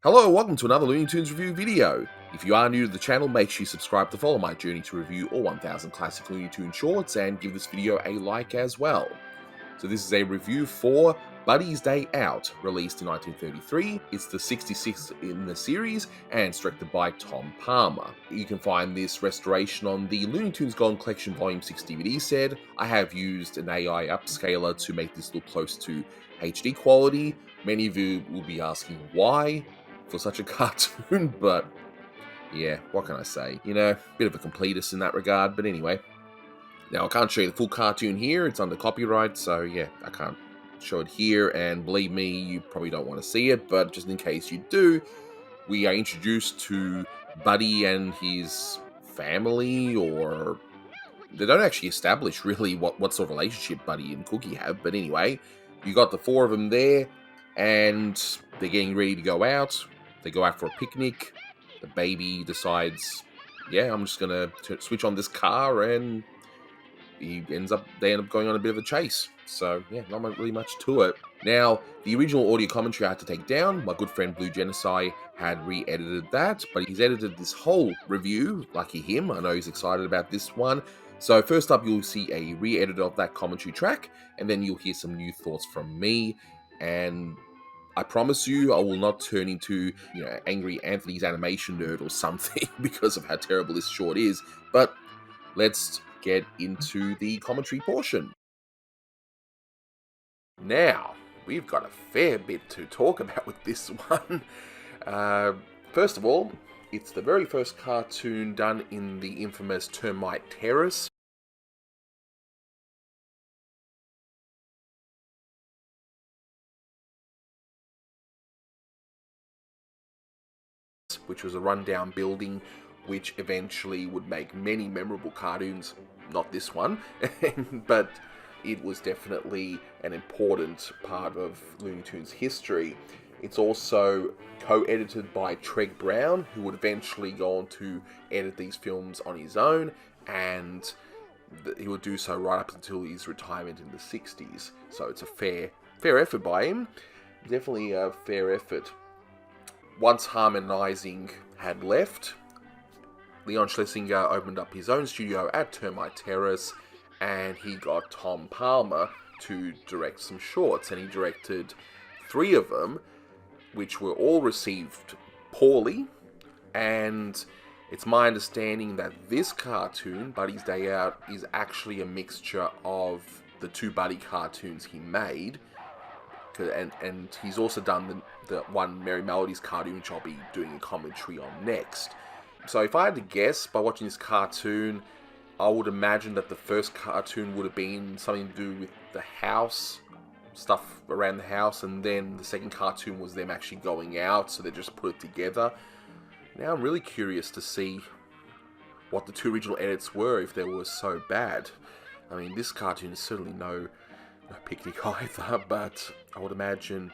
Hello, welcome to another Looney Tunes review video. If you are new to the channel, make sure you subscribe to follow my journey to review all 1000 classic Looney Tunes shorts and give this video a like as well. So this is a review for Buddy's Day Out, released in 1933. It's the 66th in the series and it's directed by Tom Palmer. You can find this restoration on the Looney Tunes Golden Collection Volume 6 DVD set. I have used an AI upscaler to make this look close to HD quality. Many of you will be asking why for such a cartoon, but yeah, what can I say? You know, bit of a completist in that regard, but anyway. Now, I can't show you the full cartoon here, it's under copyright, so yeah, I can't show it here, and believe me, you probably don't want to see it, but just in case you do, we are introduced to Buddy and his family, or they don't actually establish really what sort of relationship Buddy and Cookie have, but anyway, you got the four of them there, and they're getting ready to go out. They go out for a picnic. The baby decides, yeah, I'm just gonna switch on this car, and they end up going on a bit of a chase. So yeah, not really much to it. Now, the original audio commentary I had to take down. My good friend Blue Genocide had re-edited that, but he's edited this whole review. Lucky him. I know he's excited about this one. So first up, you'll see a re-edit of that commentary track, and then you'll hear some new thoughts from me. And I promise you, I will not turn into, Angry Anthony's animation nerd or something because of how terrible this short is. But let's get into the commentary portion. Now, we've got a fair bit to talk about with this one. First of all, it's the very first cartoon done in the infamous Termite Terrace. Which was a rundown building which eventually would make many memorable cartoons, not this one, but it was definitely an important part of Looney Tunes history. It's also co-edited by Treg Brown, who would eventually go on to edit these films on his own, and he would do so right up until his retirement in the 60s. So it's a fair effort by him. Definitely a fair effort. Once Harmonizing had left, Leon Schlesinger opened up his own studio at Termite Terrace, and he got Tom Palmer to direct some shorts, and he directed 3 of them, which were all received poorly, and it's my understanding that this cartoon, Buddy's Day Out, is actually a mixture of the 2 Buddy cartoons he made. And he's also done the one Merry Melodies cartoon, which I'll be doing a commentary on next. So if I had to guess, by watching this cartoon, I would imagine that the first cartoon would have been something to do with the house, stuff around the house, and then the second cartoon was them actually going out, so they just put it together. Now I'm really curious to see what the 2 original edits were, if they were so bad. I mean, this cartoon is certainly no picnic either, but I would imagine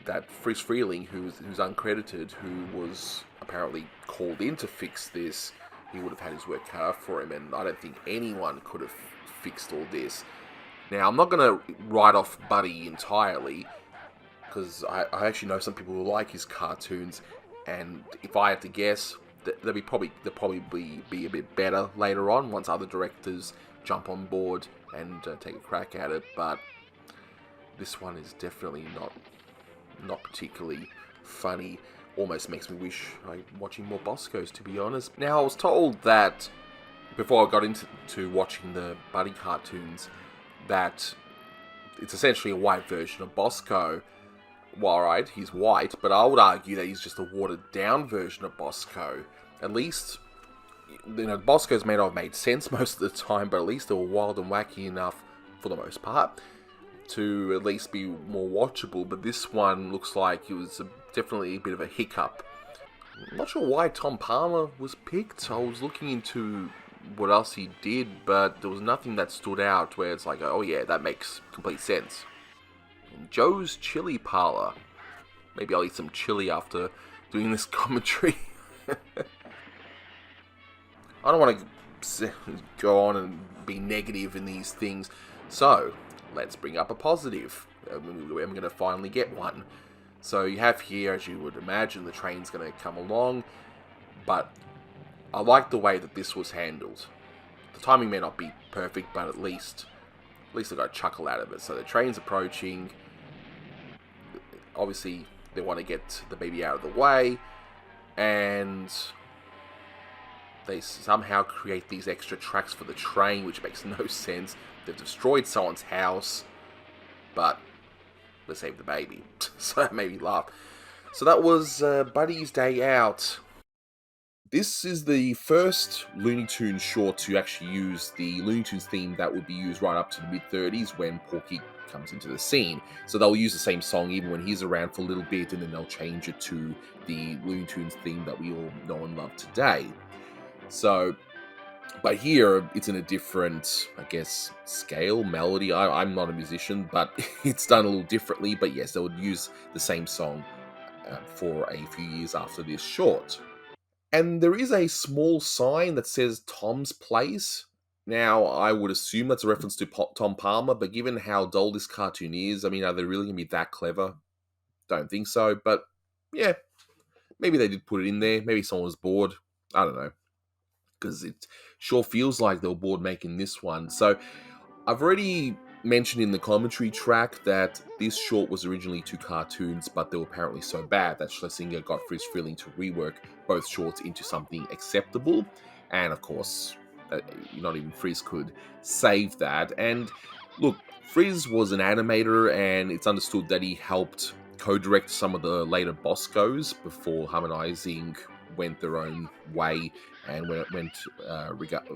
that Friz Freleng, who's uncredited, who was apparently called in to fix this, he would have had his work cut out for him, and I don't think anyone could have fixed all this. Now, I'm not going to write off Buddy entirely, because I actually know some people who like his cartoons, and if I had to guess, they'll probably be a bit better later on, once other directors jump on board and take a crack at it, but this one is definitely not particularly funny. Almost makes me wish I'm watching more Boscos, to be honest. Now, I was told that, before I got into watching the Buddy cartoons, that it's essentially a white version of Bosco. Well, right, he's white, but I would argue that he's just a watered-down version of Bosco. At least, Boscos may not have made sense most of the time, but at least they were wild and wacky enough, for the most part, to at least be more watchable. But this one looks like it was definitely a bit of a hiccup. I'm not sure why Tom Palmer was picked. I was looking into what else he did, but there was nothing that stood out where it's like, oh yeah, that makes complete sense. And Joe's Chili Parlor. Maybe I'll eat some chili after doing this commentary. I don't want to go on and be negative in these things, so let's bring up a positive. I'm going to finally get one. So you have here, as you would imagine, the train's going to come along, but I like the way that this was handled. The timing may not be perfect, but at least I got a chuckle out of it. So the train's approaching. Obviously, they want to get the baby out of the way, and they somehow create these extra tracks for the train, which makes no sense. They've destroyed someone's house, but they saved the baby. So that made me laugh. So that was Buddy's Day Out. This is the first Looney Tunes short to actually use the Looney Tunes theme that would be used right up to the mid-30s when Porky comes into the scene. So they'll use the same song even when he's around for a little bit, and then they'll change it to the Looney Tunes theme that we all know and love today. So, but here it's in a different, I guess, scale, melody. I'm not a musician, but it's done a little differently. But yes, they would use the same song for a few years after this short. And there is a small sign that says Tom's Place. Now, I would assume that's a reference to Tom Palmer, but given how dull this cartoon is, I mean, are they really going to be that clever? Don't think so, but yeah, maybe they did put it in there. Maybe someone was bored. I don't know. Because it sure feels like they were bored making this one. So, I've already mentioned in the commentary track that this short was originally 2 cartoons, but they were apparently so bad that Schlesinger got Friz Freleng to rework both shorts into something acceptable. And of course, not even Friz could save that. And look, Friz was an animator, and it's understood that he helped co-direct some of the later Boscos before Harmonizing went their own way and when it went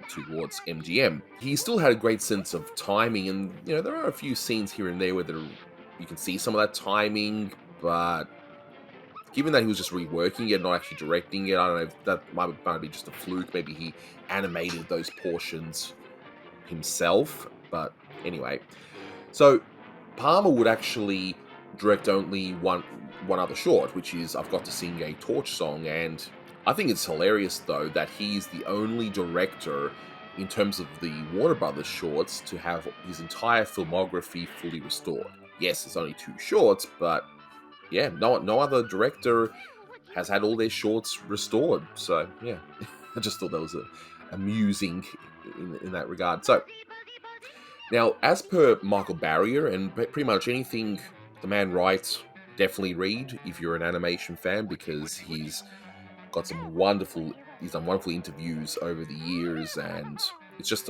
towards MGM. He still had a great sense of timing, and there are a few scenes here and there where you can see some of that timing, but given that he was just reworking it, not actually directing it, I don't know if that might be just a fluke. Maybe he animated those portions himself, but anyway. So Palmer would actually direct only one other short, which is I've Got to Sing a Torch Song, and I think it's hilarious, though, that he's the only director in terms of the Warner Brothers shorts to have his entire filmography fully restored. Yes, it's only 2 shorts, but yeah, no other director has had all their shorts restored. So yeah, I just thought that was amusing in that regard. So now, as per Michael Barrier, and pretty much anything the man writes, definitely read if you're an animation fan, because he's got some wonderful interviews over the years, and it's just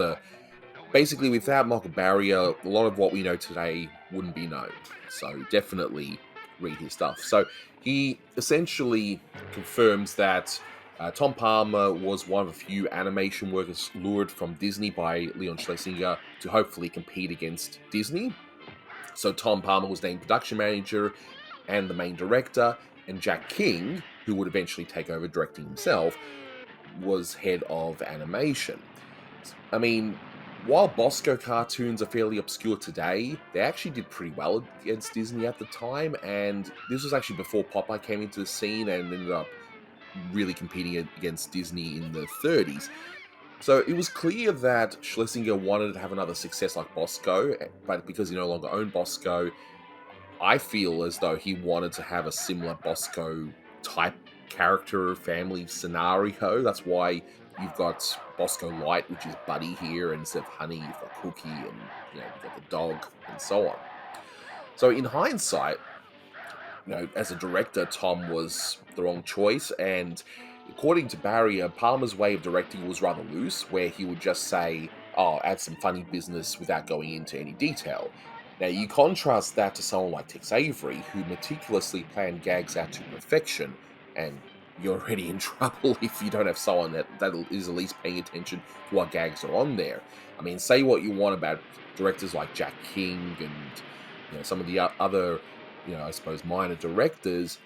basically without Michael Barrier, a lot of what we know today wouldn't be known. So definitely read his stuff. So he essentially confirms that Tom Palmer was one of a few animation workers lured from Disney by Leon Schlesinger to hopefully compete against Disney. So Tom Palmer was named production manager and the main director, and Jack King, who would eventually take over directing himself, was head of animation. I mean, while Bosco cartoons are fairly obscure today, they actually did pretty well against Disney at the time, and this was actually before Popeye came into the scene and ended up really competing against Disney in the 30s. So it was clear that Schlesinger wanted to have another success like Bosco, but because he no longer owned Bosco, I feel as though he wanted to have a similar Bosco type character family scenario. That's why you've got Bosco Light, which is Buddy here, and instead of Honey, you've got Cookie, and you've got the dog, and so on. So in hindsight, as a director, Tom was the wrong choice, and according to Barrier, Palmer's way of directing was rather loose, where he would just say, add some funny business without going into any detail. Now, you contrast that to someone like Tex Avery, who meticulously planned gags out to perfection, and you're already in trouble if you don't have someone that is at least paying attention to what gags are on there. I mean, say what you want about directors like Jack King and some of the other, I suppose, minor directors.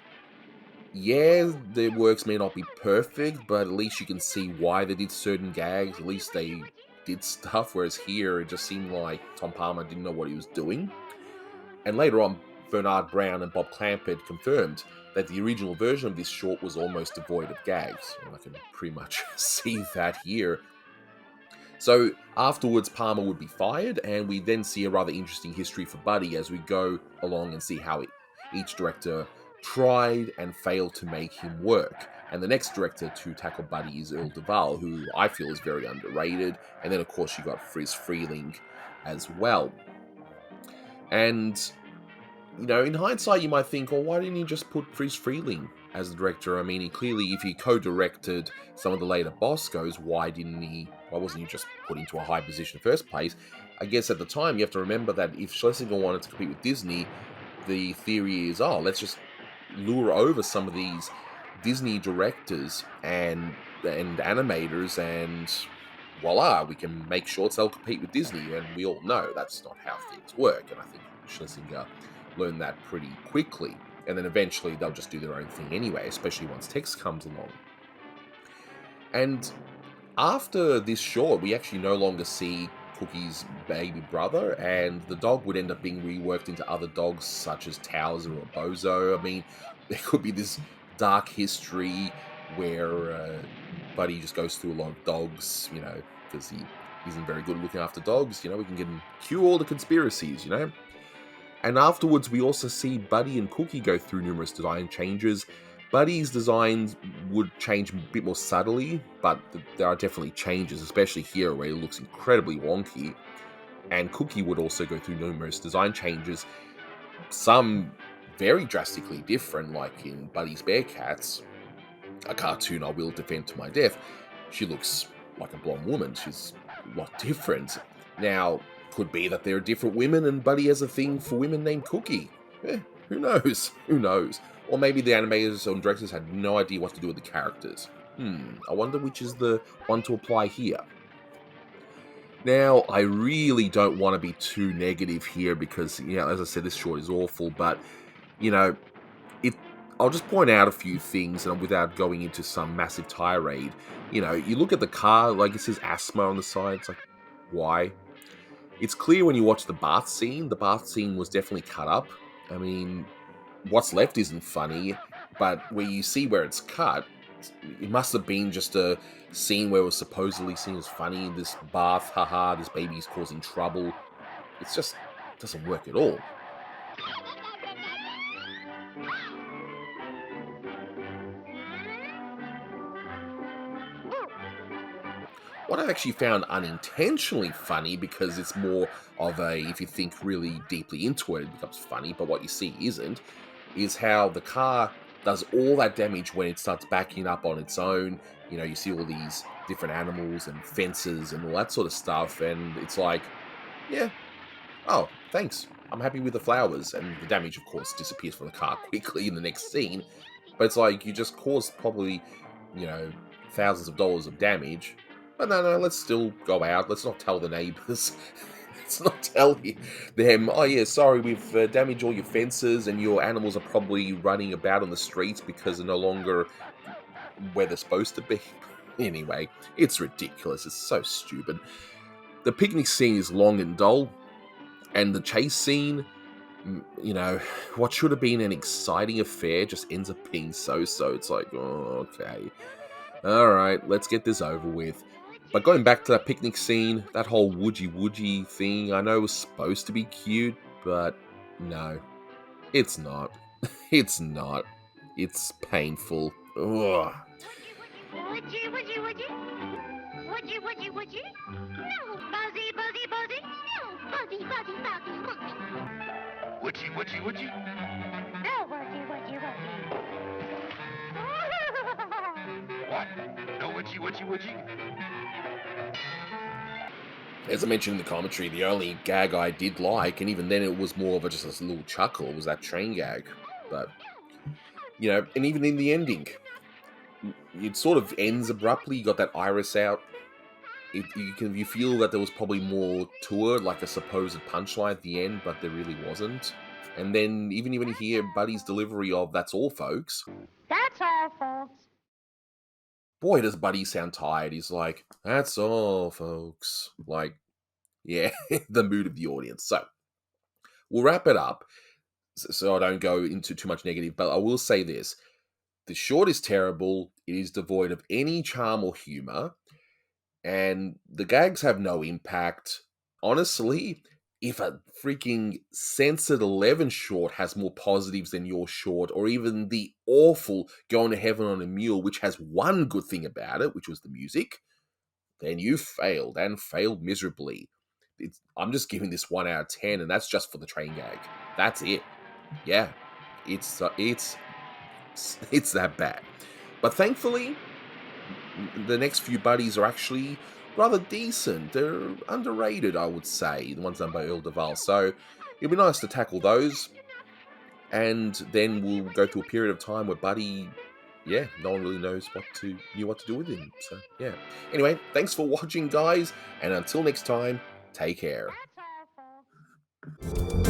Yeah, their works may not be perfect, but at least you can see why they did certain gags. At least they did stuff, whereas here it just seemed like Tom Palmer didn't know what he was doing. And later on, Bernard Brown and Bob Clampett confirmed that the original version of this short was almost devoid of gags. And I can pretty much see that here. So afterwards, Palmer would be fired, and we then see a rather interesting history for Buddy as we go along and see how each director tried and failed to make him work. And the next director to tackle Buddy is Earl Duvall, who I feel is very underrated. And then, of course, you got Friz Freleng as well. And, you know, in hindsight, you might think, well, why didn't you just put Friz Freleng as the director? I mean, he clearly, if he co-directed some of the later Boscos, why wasn't he just put into a high position in the first place? I guess at the time, you have to remember that if Schlesinger wanted to compete with Disney, the theory is, let's just lure over some of these Disney directors and animators, and voila, we can make shorts they'll compete with Disney. And we all know that's not how things work. And I think Schlesinger learned that pretty quickly. And then eventually they'll just do their own thing anyway, especially once text comes along. And after this short, we actually no longer see Cookie's baby brother, and the dog would end up being reworked into other dogs such as Towser or Bozo. I mean, there could be this dark history where Buddy just goes through a lot of dogs, you know, because he isn't very good at looking after dogs. You know, we can get him cure all the conspiracies, you know. And afterwards, we also see Buddy and Cookie go through numerous design changes. Buddy's designs would change a bit more subtly, but there are definitely changes, especially here where it looks incredibly wonky. And Cookie would also go through numerous design changes, some very drastically different, like in Buddy's Bearcats, a cartoon I will defend to my death. She looks like a blonde woman. She's a lot different. Now, could be that there are different women and Buddy has a thing for women named Cookie. Who knows? Who knows? Or maybe the animators and directors had no idea what to do with the characters. I wonder which is the one to apply here. Now, I really don't want to be too negative here because, you know, as I said, this short is awful, but, you know, I'll just point out a few things and without going into some massive tirade. You know, you look at the car, like it says asthma on the side, it's like, why? It's clear when you watch the bath scene was definitely cut up. I mean, what's left isn't funny, but where you see where it's cut, it must have been just a scene where it was supposedly seen as funny. This bath, haha, this baby's causing trouble. It's just doesn't work at all. What I've actually found unintentionally funny, because it's more of a, if you think really deeply into it, it becomes funny, but what you see isn't, is how the car does all that damage when it starts backing up on its own. You know, you see all these different animals and fences and all that sort of stuff, and it's like, yeah, oh, thanks. I'm happy with the flowers. And the damage, of course, disappears from the car quickly in the next scene. But it's like, you just caused probably, you know, thousands of dollars of damage. But no, let's still go out. Let's not tell the neighbours. Let's not tell them, oh yeah, sorry, we've damaged all your fences and your animals are probably running about on the streets because they're no longer where they're supposed to be. Anyway, it's ridiculous. It's so stupid. The picnic scene is long and dull. And the chase scene, you know, what should have been an exciting affair just ends up being so-so. It's like, oh, okay. Alright, let's get this over with. But going back to that picnic scene, that whole woodgy thing, I know it was supposed to be cute, but no, it's not. It's not. It's painful. Ugh. Woody? No, Buzzy. No, Buzzy. Woody? No, Woody. What? No Woody? As I mentioned in the commentary, the only gag I did like, and even then it was more of just a little chuckle, was that train gag. But, you know, and even in the ending, it sort of ends abruptly. You got that iris out. You feel that there was probably more to it, like a supposed punchline at the end, but there really wasn't. And then even when you hear Buddy's delivery of "That's all, folks," That's all, folks. boy, does Buddy sound tired. He's like, "That's all, folks." Like, yeah, the mood of the audience. So we'll wrap it up, so I don't go into too much negative. But I will say this: the short is terrible. It is devoid of any charm or humor. And the gags have no impact. Honestly, if a freaking Censored 11 short has more positives than your short, or even the awful Going to Heaven on a Mule, which has one good thing about it, which was the music, then you failed, and failed miserably. I'm just giving this 1 out of 10, and that's just for the train gag. That's it. Yeah, it's that bad. But thankfully, the next few buddies are actually rather decent. They're underrated, I would say, the ones done by Earl Duval. So it'd be nice to tackle those, and then we'll go through a period of time where Buddy, yeah, no one really knew what to do with him. So yeah. Anyway, thanks for watching, guys, and until next time, take care. That's all, folks.